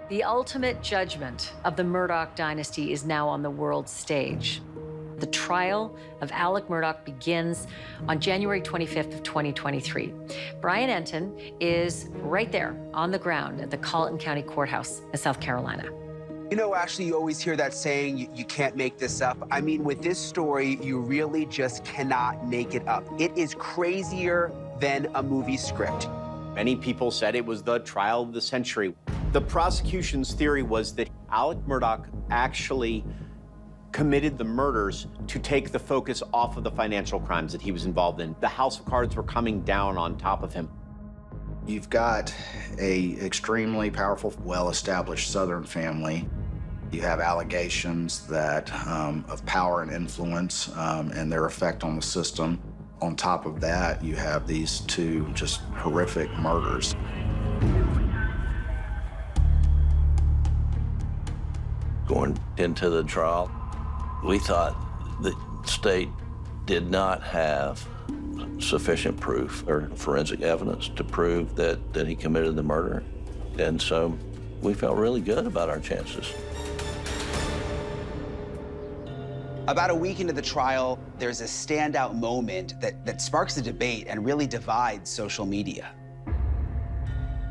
The ultimate judgment of the Murdaugh dynasty is now on the world stage. The trial of Alex Murdaugh begins on January 25th of 2023. Brian Enton is right there on the ground at the Colleton County Courthouse in South Carolina. You know, Ashley, you always hear that saying, you can't make this up. I mean, with this story, you really just cannot make it up. It is crazier than a movie script. Many people said it was the trial of the century. The prosecution's theory was that Alex Murdaugh actually committed the murders to take the focus off of the financial crimes that he was involved in. The house of cards were coming down on top of him. You've got an extremely powerful, well-established Southern family. You have allegations that of power and influence and their effect on the system. On top of that, you have these two just horrific murders. Going into the trial, we thought the state did not have sufficient proof or forensic evidence to prove that he committed the murder. And so we felt really good about our chances. About a week into the trial, there's a standout moment that sparks a debate and really divides social media.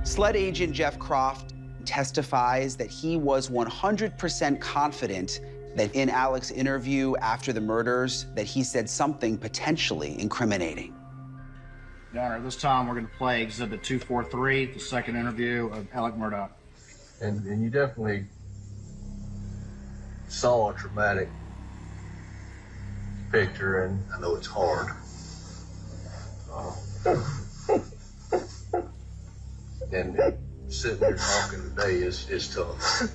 SLED agent Jeff Croft testifies that he was 100% confident that in Alex's interview after the murders, that he said something potentially incriminating. Your Honor, this time we're going to play Exhibit 243, the second interview of Alex Murdaugh. And you definitely saw a traumatic picture, and I know it's hard. And sitting here talking today is tough.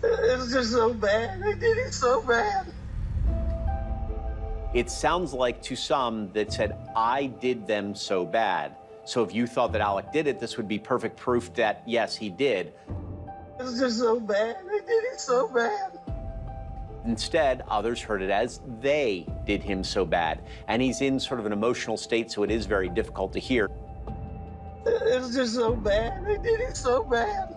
It's just so bad. They did it so bad. It sounds like to some that said, I did them so bad. So if you thought that Alex did it, this would be perfect proof that, yes, he did. It's just so bad. They did it so bad. Instead, others heard it as they did him so bad. And he's in sort of an emotional state, so it is very difficult to hear. It's just so bad. They did it so bad.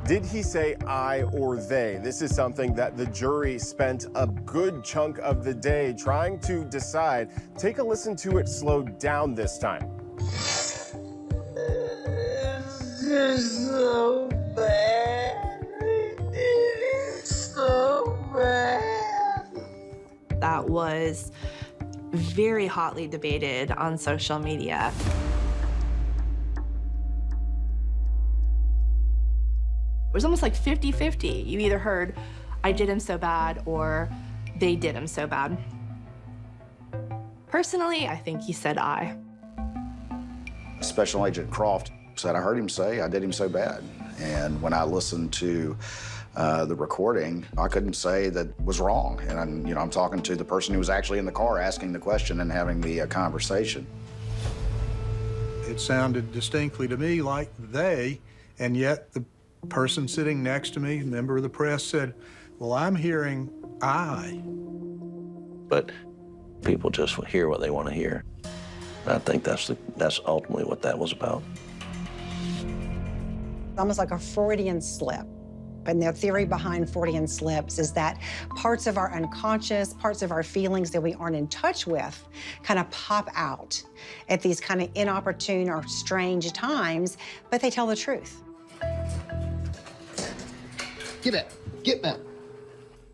Did he say I or they? This is something that the jury spent a good chunk of the day trying to decide. Take a listen to it slowed down this time. It's just so bad. They did it so bad. That was very hotly debated on social media. It was almost like 50-50. You either heard, I did him so bad, or they did him so bad. Personally, I think he said I. Special Agent Croft said, I heard him say, I did him so bad. And when I listened to the recording, I couldn't say that was wrong. And I'm talking to the person who was actually in the car asking the question and having the conversation. It sounded distinctly to me like they, and yet the person sitting next to me, a member of the press, said, well, I'm hearing I. But people just hear what they want to hear. I think that's ultimately what that was about. Almost like a Freudian slip. And their theory behind Freudian slips is that parts of our unconscious, parts of our feelings that we aren't in touch with kind of pop out at these kind of inopportune or strange times, but they tell the truth. Get back. Get back.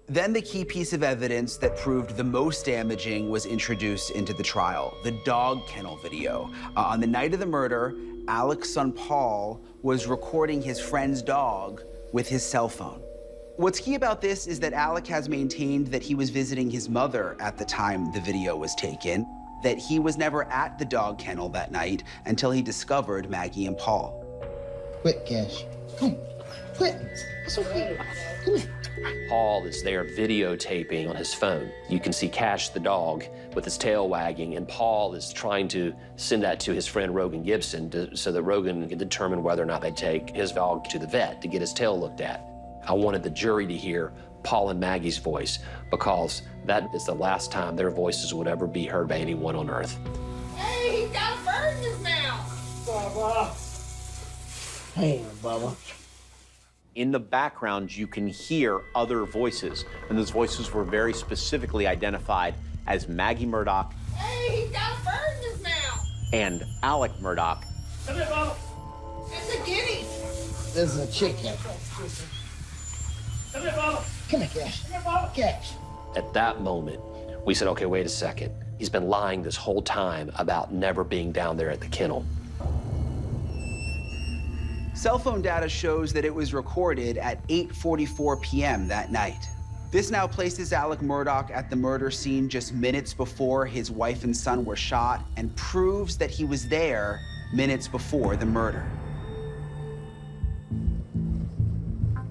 Then the key piece of evidence that proved the most damaging was introduced into the trial, the dog kennel video. On the night of the murder, Alex's son Paul was recording his friend's dog with his cell phone. What's key about this is that Alex has maintained that he was visiting his mother at the time the video was taken, that he was never at the dog kennel that night until he discovered Maggie and Paul. Quit, Cash. Come on. Quit. It's okay. Come here. Paul is there videotaping on his phone. You can see Cash the dog with his tail wagging, and Paul is trying to send that to his friend Rogan Gibson so that Rogan can determine whether or not they take his dog to the vet to get his tail looked at. I wanted the jury to hear Paul and Maggie's voice because that is the last time their voices would ever be heard by anyone on earth. Hey, he's got a bird in his mouth. Bubba. Hey, Bubba. In the background, you can hear other voices, and those voices were very specifically identified as Maggie Murdaugh. Hey, he's got a bird in his mouth. And Alec Murdaugh. Come here, Bubba. It's a guinea. This is a chicken. Come here, Bubba. Come here, Cash. Come here, Bubba. Cash. At that moment, we said, okay, wait a second. He's been lying this whole time about never being down there at the kennel. Cell phone data shows that it was recorded at 8:44 p.m. that night. This now places Alec Murdaugh at the murder scene just minutes before his wife and son were shot and proves that he was there minutes before the murder.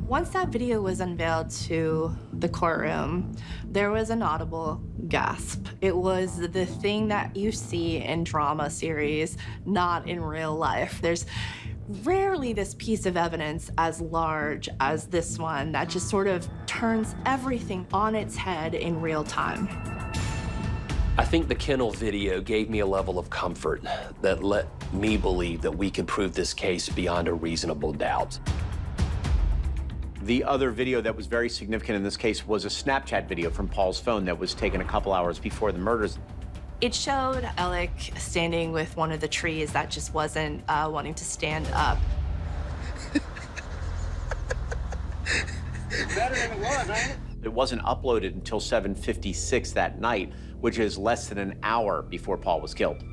Once that video was unveiled to the courtroom, there was an audible gasp. It was the thing that you see in drama series, not in real life. There's rarely this piece of evidence as large as this one that just sort of turns everything on its head in real time. I think the kennel video gave me a level of comfort that let me believe that we could prove this case beyond a reasonable doubt. The other video that was very significant in this case was a Snapchat video from Paul's phone that was taken a couple hours before the murders. It showed Alec standing with one of the trees that just wasn't wanting to stand up. Better than it was, ain't it? It wasn't uploaded until 7:56 that night, which is less than an hour before Paul was killed.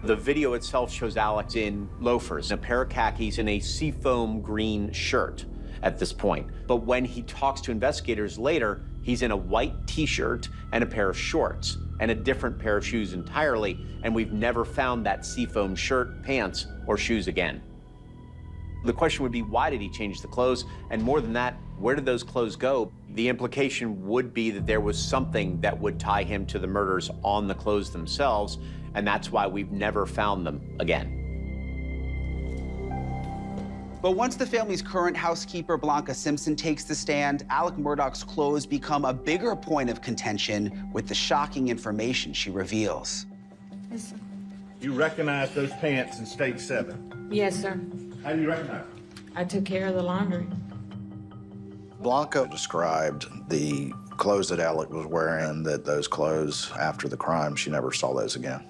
The video itself shows Alex in loafers, a pair of khakis, and a seafoam green shirt at this point. But when he talks to investigators later, he's in a white t-shirt and a pair of shorts and a different pair of shoes entirely, and we've never found that seafoam shirt, pants, or shoes again. The question would be, why did he change the clothes? And more than that, where did those clothes go? The implication would be that there was something that would tie him to the murders on the clothes themselves, and that's why we've never found them again. But once the family's current housekeeper, Blanca Simpson, takes the stand, Alec Murdaugh's clothes become a bigger point of contention with the shocking information she reveals. You recognize those pants in state 7? Yes, sir. How do you recognize them? I took care of the laundry. Blanca described the clothes that Alec was wearing, that those clothes, after the crime, she never saw those again.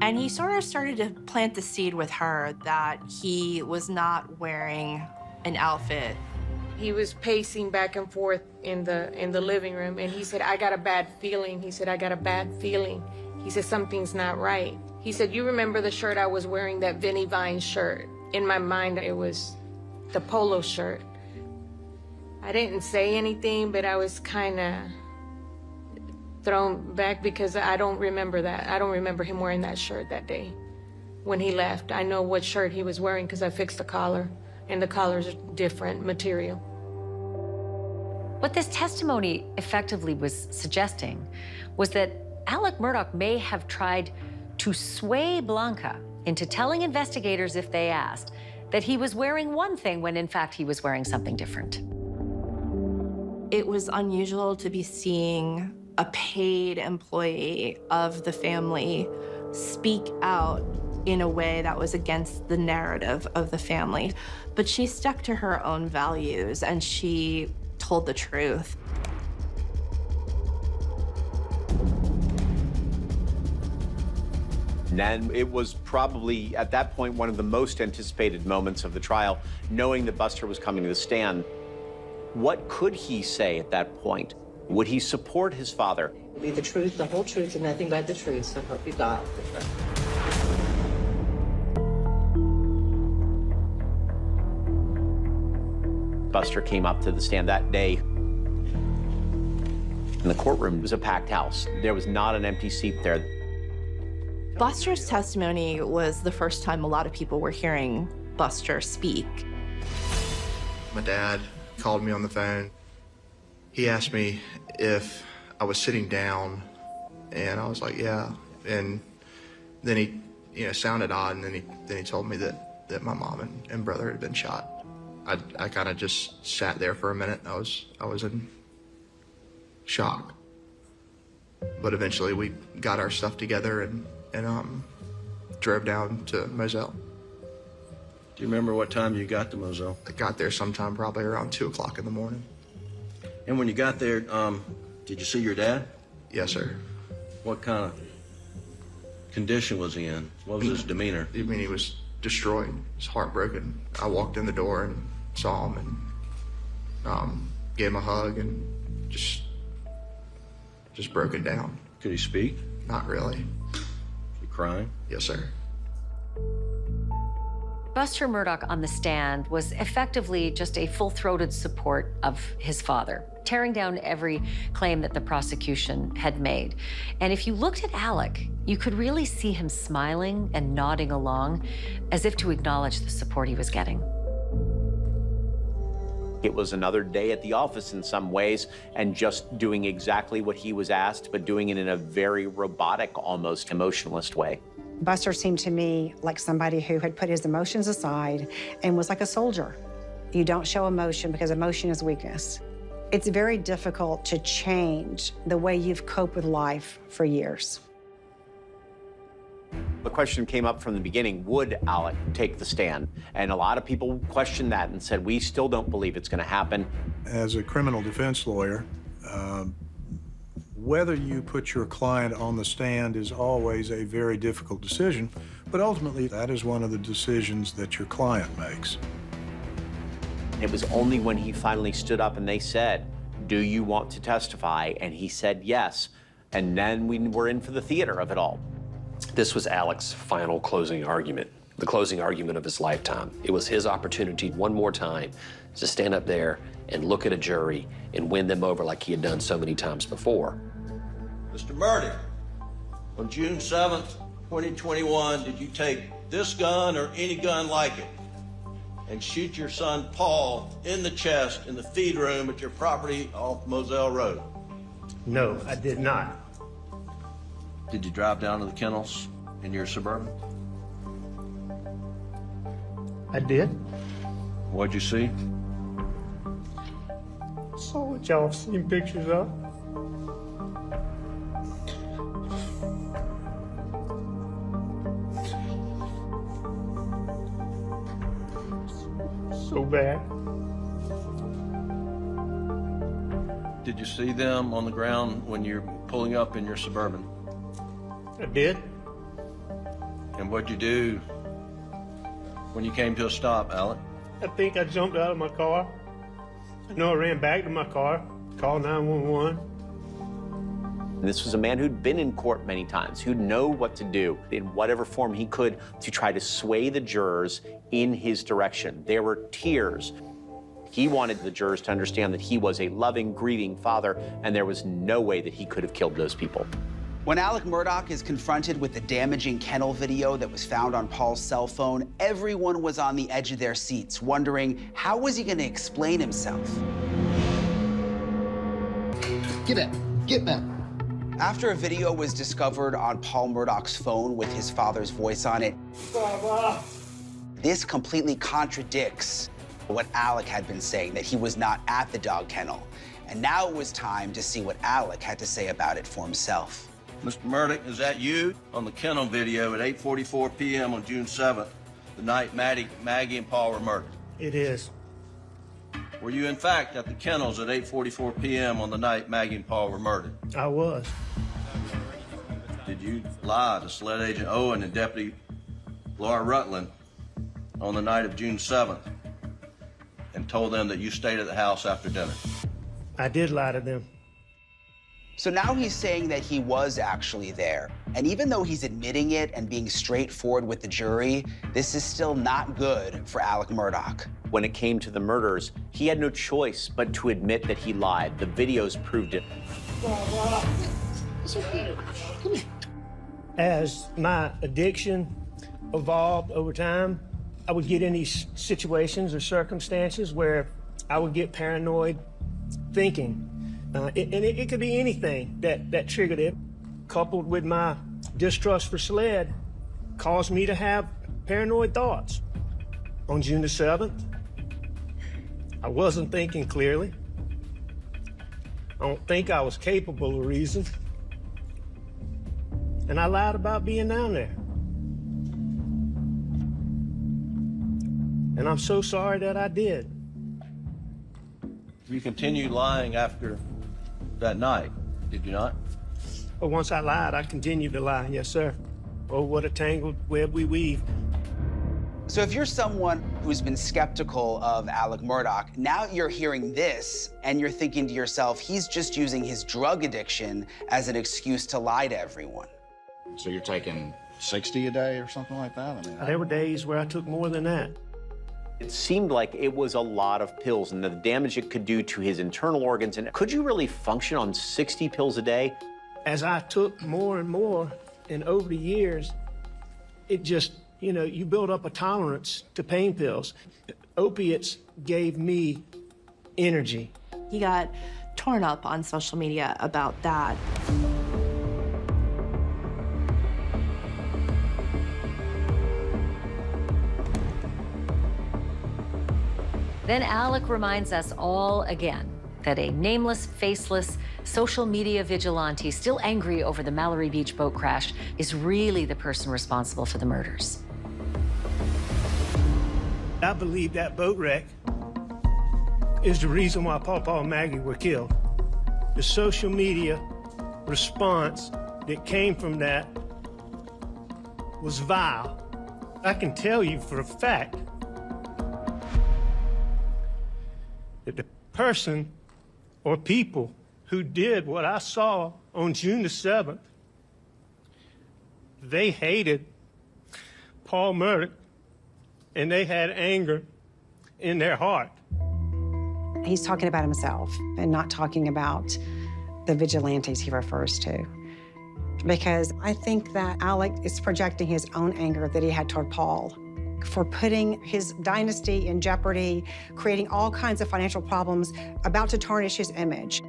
And he sort of started to plant the seed with her that he was not wearing an outfit. He was pacing back and forth in the living room, and he said, I got a bad feeling. He said, I got a bad feeling. He said, something's not right. He said, you remember the shirt I was wearing, that Vinnie Vine shirt? In my mind, it was the polo shirt. I didn't say anything, but I was kind of thrown back because I don't remember that. I don't remember him wearing that shirt that day when he left. I know what shirt he was wearing because I fixed the collar, and the collar's a different material. What this testimony effectively was suggesting was that Alec Murdaugh may have tried to sway Blanca into telling investigators, if they asked, that he was wearing one thing when in fact he was wearing something different. It was unusual to be seeing a paid employee of the family speak out in a way that was against the narrative of the family. But she stuck to her own values and she told the truth. And it was probably, at that point, one of the most anticipated moments of the trial, knowing that Buster was coming to the stand. What could he say at that point? Would he support his father? Be the truth, the whole truth, and nothing but the truth, so help you God. Buster came up to the stand that day, and the courtroom was a packed house. There was not an empty seat there. Buster's testimony was the first time a lot of people were hearing Buster speak. My dad called me on the phone. He asked me if I was sitting down, and I was like, yeah. And then he, sounded odd, and then he told me that my mom and brother had been shot. I kind of just sat there for a minute. I was in shock. But eventually we got our stuff together and drove down to Moselle. Do you remember what time you got to Moselle? I got there sometime probably around 2 o'clock in the morning. And when you got there, did you see your dad? Yes, sir. What kind of condition was he in? What was his demeanor? I mean, he was destroyed. He was heartbroken. I walked in the door and saw him and gave him a hug and just broken down. Could he speak? Not really. You crying? Yes, sir. Buster Murdaugh on the stand was effectively just a full-throated support of his father, tearing down every claim that the prosecution had made. And if you looked at Alec, you could really see him smiling and nodding along as if to acknowledge the support he was getting. It was another day at the office in some ways, and just doing exactly what he was asked, but doing it in a very robotic, almost emotionless way. Buster seemed to me like somebody who had put his emotions aside and was like a soldier. You don't show emotion because emotion is weakness. It's very difficult to change the way you've coped with life for years. The question came up from the beginning, would Alec take the stand? And a lot of people questioned that and said, we still don't believe it's going to happen. As a criminal defense lawyer, whether you put your client on the stand is always a very difficult decision, but ultimately that is one of the decisions that your client makes. It was only when he finally stood up and they said, do you want to testify? And he said yes. And then we were in for the theater of it all. This was Alec's final closing argument, the closing argument of his lifetime. It was his opportunity one more time to stand up there and look at a jury and win them over like he had done so many times before. Mr. Murdaugh, on June 7th, 2021, did you take this gun or any gun like it and shoot your son Paul in the chest in the feed room at your property off Moselle Road? No, I did not. Did you drive down to the kennels in your Suburban? I did. What'd you see? Saw what y'all have seen pictures of. So bad. Did you see them on the ground when you're pulling up in your Suburban? I did. And what'd you do when you came to a stop, Alec? I think I jumped out of my car. I know I ran back to my car, called 911. This was a man who'd been in court many times, who'd know what to do in whatever form he could to try to sway the jurors in his direction. There were tears. He wanted the jurors to understand that he was a loving, grieving father, and there was no way that he could have killed those people. When Alec Murdaugh is confronted with the damaging kennel video that was found on Paul's cell phone, everyone was on the edge of their seats, wondering how was he going to explain himself? Get back. Get back. After a video was discovered on Paul Murdaugh's phone with his father's voice on it, this completely contradicts what Alec had been saying, that he was not at the dog kennel. And now it was time to see what Alec had to say about it for himself. Mr. Murdaugh, is that you on the kennel video at 8:44 p.m. on June 7th, the night Maggie and Paul were murdered? It is. Were you, in fact, at the kennels at 8:44 p.m. on the night Maggie and Paul were murdered? I was. Did you lie to Sled Agent Owen and Deputy Laura Rutland on the night of June 7th and told them that you stayed at the house after dinner? I did lie to them. So now he's saying that he was actually there. And even though he's admitting it and being straightforward with the jury, this is still not good for Alec Murdaugh. When it came to the murders, he had no choice but to admit that he lied. The videos proved it. As my addiction evolved over time, I would get in these situations or circumstances where I would get paranoid thinking. It could be anything that triggered it, coupled with my distrust for Sled, caused me to have paranoid thoughts. On June the 7th, I wasn't thinking clearly. I don't think I was capable of reason. And I lied about being down there. and I'm so sorry that I did. You continued lying after that night, did you not? But once I lied, I continued to lie, yes, sir. Oh, what a tangled web we weave. So if you're someone who's been skeptical of Alex Murdaugh, now you're hearing this and you're thinking to yourself, he's just using his drug addiction as an excuse to lie to everyone. So you're taking 60 a day or something like that? I mean, There were days where I took more than that. It seemed like it was a lot of pills and the damage it could do to his internal organs. And could you really function on 60 pills a day? As I took more and more, and over the years, it just, you build up a tolerance to pain pills. Opiates gave me energy. He got torn up on social media about that. Then Alec reminds us all again that a nameless, faceless social media vigilante still angry over the Mallory Beach boat crash is really the person responsible for the murders. I believe that boat wreck is the reason why Paw and Maggie were killed. The social media response that came from that was vile. I can tell you for a fact that the person or people who did what I saw on June the 7th, they hated Paul Murdaugh, and they had anger in their heart. He's talking about himself and not talking about the vigilantes he refers to. Because I think that Alec is projecting his own anger that he had toward Paul for putting his dynasty in jeopardy, creating all kinds of financial problems, about to tarnish his image.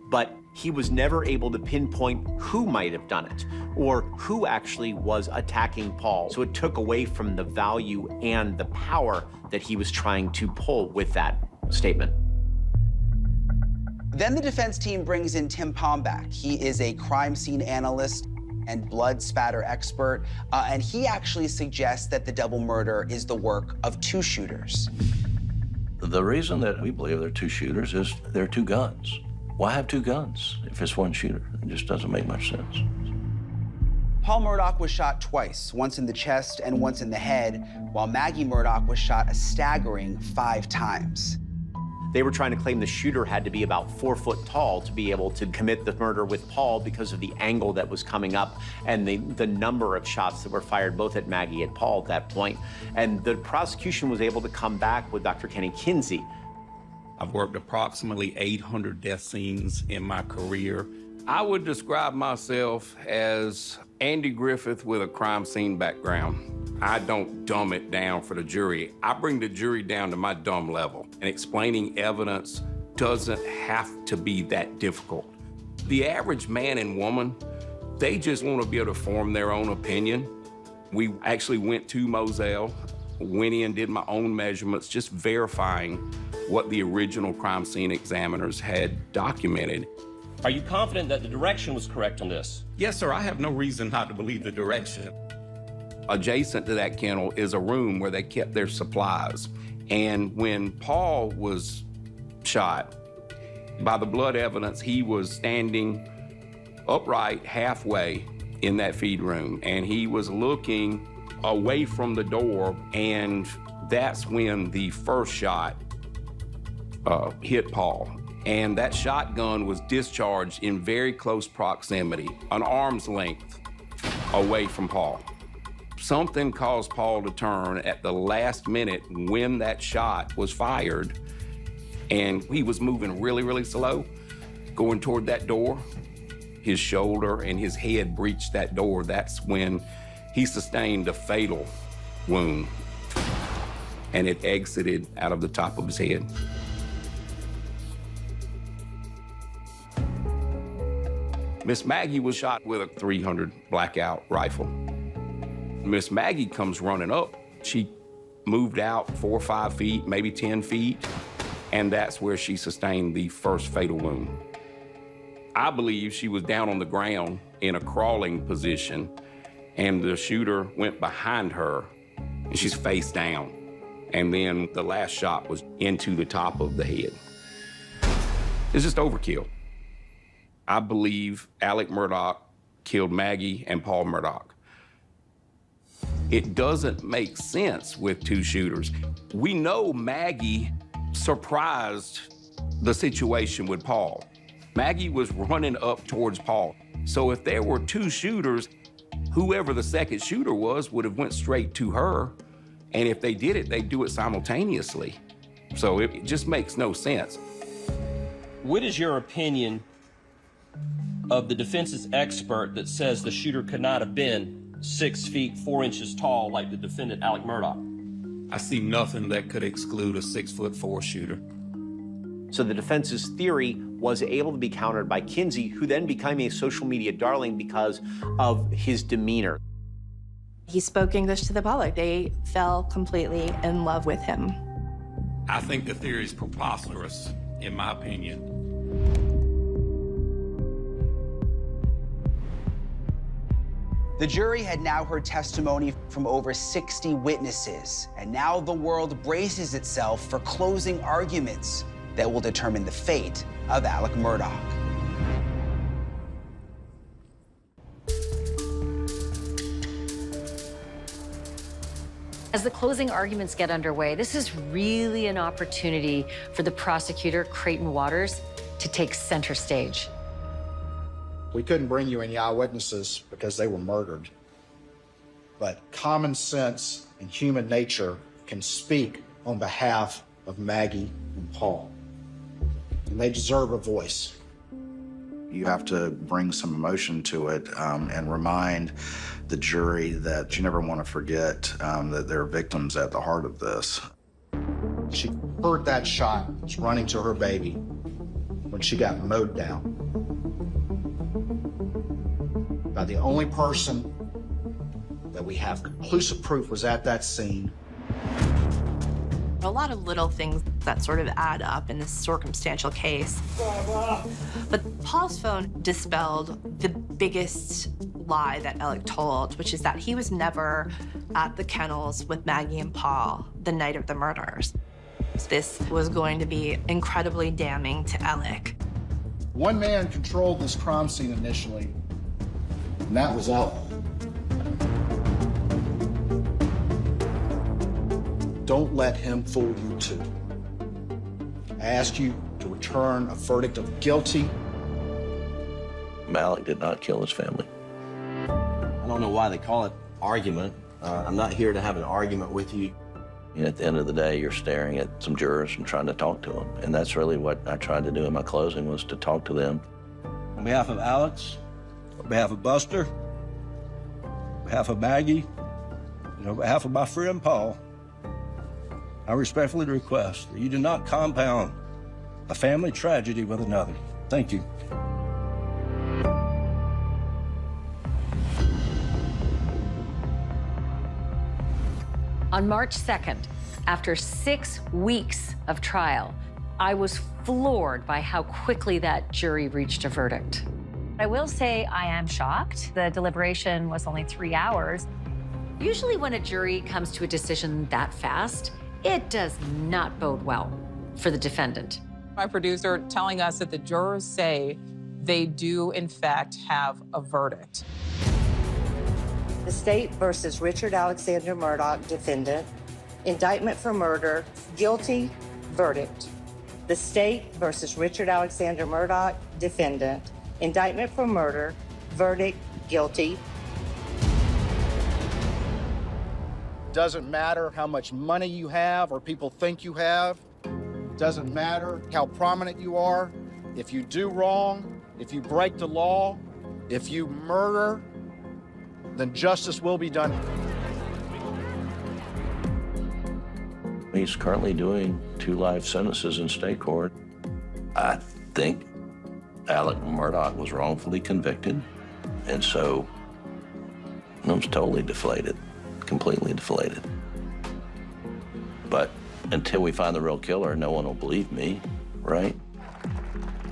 But he was never able to pinpoint who might have done it or who actually was attacking Paul. So it took away from the value and the power that he was trying to pull with that statement. Then the defense team brings in Tim Pombach. He is a crime scene analyst and blood spatter expert, and he actually suggests that the double murder is the work of two shooters. The reason that we believe they're two shooters is there are two guns. Why have two guns if it's one shooter? It just doesn't make much sense. Paul Murdaugh was shot twice, once in the chest and once in the head, while Maggie Murdaugh was shot a staggering 5 times. They were trying to claim the shooter had to be about 4 foot tall to be able to commit the murder with Paul because of the angle that was coming up and the number of shots that were fired both at Maggie and Paul at that point. And the prosecution was able to come back with Dr. Kenny Kinsey. I've worked approximately 800 death scenes in my career. I would describe myself as Andy Griffith with a crime scene background. I don't dumb it down for the jury. I bring the jury down to my dumb level, and explaining evidence doesn't have to be that difficult. The average man and woman, they just want to be able to form their own opinion. We actually went to Moselle, went in, did my own measurements, just verifying what the original crime scene examiners had documented. Are you confident that the direction was correct on this? Yes, sir. I have no reason not to believe the direction. Adjacent to that kennel is a room where they kept their supplies. And when Paul was shot, by the blood evidence, he was standing upright halfway in that feed room, and he was looking away from the door, and that's when the first shot hit Paul. And that shotgun was discharged in very close proximity, an arm's length away from Paul. Something caused Paul to turn at the last minute when that shot was fired, and he was moving really, really slow, going toward that door. His shoulder and his head breached that door. That's when he sustained a fatal wound, and it exited out of the top of his head. Miss Maggie was shot with a .300 blackout rifle. Miss Maggie comes running up. She moved out 4 or 5 feet, maybe 10 feet, and that's where she sustained the first fatal wound. I believe she was down on the ground in a crawling position, and the shooter went behind her, and she's face down. and then the last shot was into the top of the head. It's just overkill. I believe Alex Murdaugh killed Maggie and Paul Murdaugh. It doesn't make sense with two shooters. We know Maggie surprised the situation with Paul. Maggie was running up towards Paul. So if there were two shooters, whoever the second shooter was would have went straight to her. And if they did it, they'd do it simultaneously. So it just makes no sense. What is your opinion of the defense's expert that says the shooter could not have been 6 feet 4 inches tall like the defendant, Alex Murdaugh? I see nothing that could exclude a 6'4" shooter. So the defense's theory was able to be countered by Kinsey, who then became a social media darling because of his demeanor. He spoke English to the public. They fell completely in love with him. I think the theory is preposterous, in my opinion. The jury had now heard testimony from over 60 witnesses, and now the world braces itself for closing arguments that will determine the fate of Alex Murdaugh. As the closing arguments get underway, this is really an opportunity for the prosecutor, Creighton Waters, to take center stage. We couldn't bring you any eyewitnesses because they were murdered. But common sense and human nature can speak on behalf of Maggie and Paul. And they deserve a voice. You have to bring some emotion to it and remind the jury that you never want to forget that there are victims at the heart of this. She heard that shot, was running to her baby when she got mowed down by the only person that we have conclusive proof was at that scene. A lot of little things that sort of add up in this circumstantial case. But Paul's phone dispelled the biggest lie that Alex told, which is that he was never at the kennels with Maggie and Paul the night of the murders. This was going to be incredibly damning to Alex. One man controlled this crime scene initially, and that was Alex. Don't let him fool you too. I ask you to return a verdict of guilty. Alex did not kill his family. I don't know why they call it argument. I'm not here to have an argument with you. And at the end of the day, you're staring at some jurors and trying to talk to them. And that's really what I tried to do in my closing, was to talk to them. On behalf of Alex, on behalf of Buster, on behalf of Maggie, and on behalf of my friend Paul, I respectfully request that you do not compound a family tragedy with another. Thank you. On March 2nd, after 6 weeks of trial, I was floored by how quickly that jury reached a verdict. I will say I am shocked. The deliberation was only 3 hours. Usually when a jury comes to a decision that fast, it does not bode well for the defendant. My producer telling us that the jurors say they do, in fact, have a verdict. The State versus Richard Alexander Murdaugh, defendant. Indictment for murder, guilty, verdict. The State versus Richard Alexander Murdaugh, defendant. Indictment for murder, verdict, guilty. Doesn't matter how much money you have or people think you have. Doesn't matter how prominent you are. If you do wrong, if you break the law, if you murder, then justice will be done. He's currently doing 2 life sentences in state court. I think Alex Murdaugh was wrongfully convicted, and so I'm totally deflated. Completely deflated. But until we find the real killer, no one will believe me, right?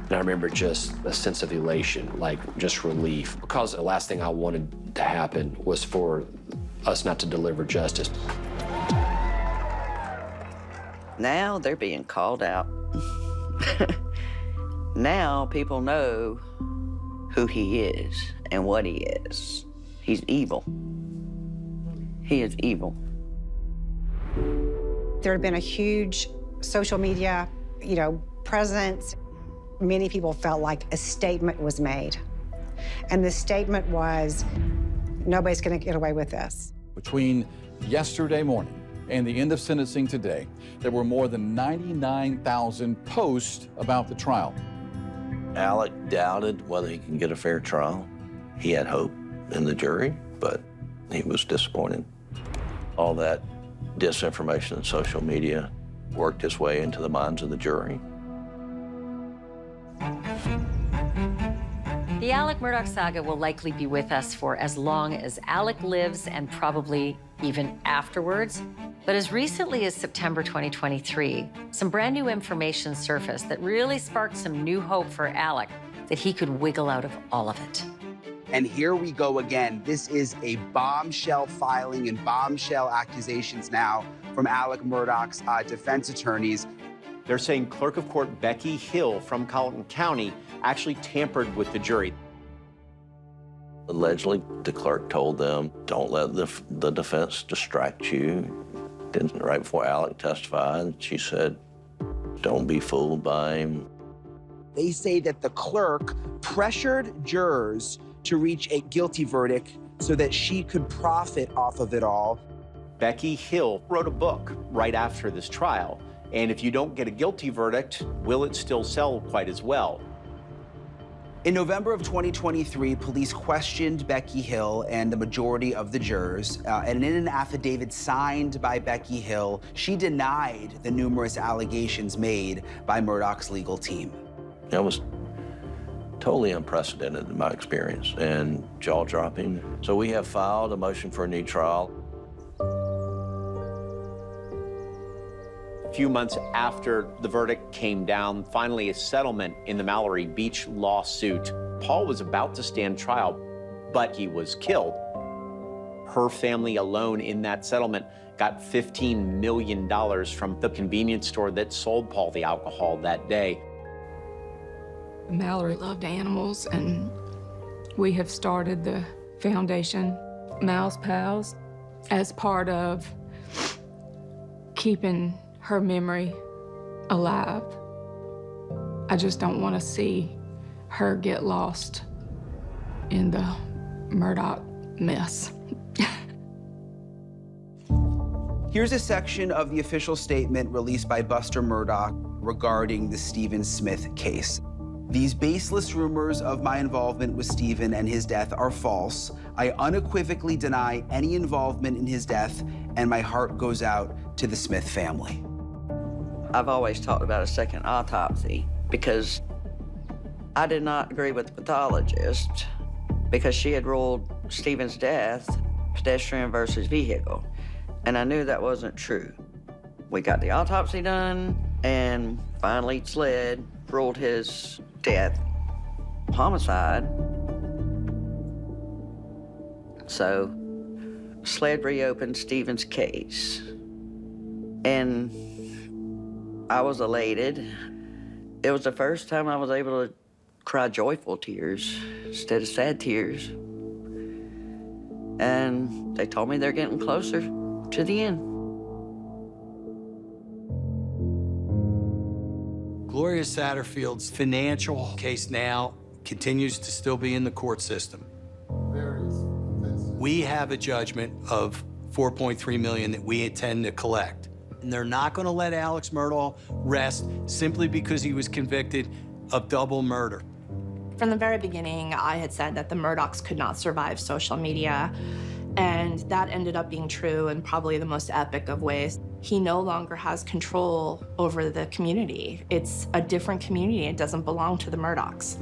And I remember just a sense of elation, like just relief, because the last thing I wanted to happen was for us not to deliver justice. Now they're being called out. Now people know who he is and what he is. He's evil. He is evil. There had been a huge social media, presence. Many people felt like a statement was made. And the statement was, nobody's gonna get away with this. Between yesterday morning and the end of sentencing today, there were more than 99,000 posts about the trial. Alec doubted whether he can get a fair trial. He had hope in the jury, but he was disappointed. All that disinformation and social media worked its way into the minds of the jury. The Alec Murdaugh saga will likely be with us for as long as Alec lives and probably even afterwards. But as recently as September 2023, some brand new information surfaced that really sparked some new hope for Alec that he could wiggle out of all of it. And here we go again. This is a bombshell filing and bombshell accusations now from Alec Murdaugh's defense attorneys. They're saying Clerk of Court Becky Hill from Colleton County actually tampered with the jury. Allegedly, the clerk told them, don't let the defense distract you. Then right before Alec testified, she said, don't be fooled by him. They say that the clerk pressured jurors to reach a guilty verdict so that she could profit off of it all. Becky Hill wrote a book right after this trial. And if you don't get a guilty verdict, will it still sell quite as well? In November of 2023, police questioned Becky Hill and the majority of the jurors, and in an affidavit signed by Becky Hill, she denied the numerous allegations made by Murdaugh's legal team. That was totally unprecedented in my experience and jaw-dropping. So we have filed a motion for a new trial. A few months after the verdict came down, finally a settlement in the Mallory Beach lawsuit. Paul was about to stand trial, but he was killed. Her family alone in that settlement got $15 million from the convenience store that sold Paul the alcohol that day. Mallory loved animals, and we have started the foundation, Mouse Pals, as part of keeping her memory alive. I just don't want to see her get lost in the Murdaugh mess. Here's a section of the official statement released by Buster Murdaugh regarding the Stephen Smith case. These baseless rumors of my involvement with Stephen and his death are false. I unequivocally deny any involvement in his death, and my heart goes out to the Smith family. I've always talked about a second autopsy because I did not agree with the pathologist because she had ruled Stephen's death pedestrian versus vehicle, and I knew that wasn't true. We got the autopsy done, and finally SLED ruled his death homicide. So SLED reopened Stephen's case, and I was elated. It was the first time I was able to cry joyful tears instead of sad tears. And they told me they're getting closer to the end. Gloria Satterfield's financial case now continues to still be in the court system. We have a judgment of $4.3 million that we intend to collect. And they're not going to let Alex Murdaugh rest simply because he was convicted of double murder. From the very beginning, I had said that the Murdaughs could not survive social media, and that ended up being true in probably the most epic of ways. He no longer has control over the community. It's a different community. It doesn't belong to the Murdaughs.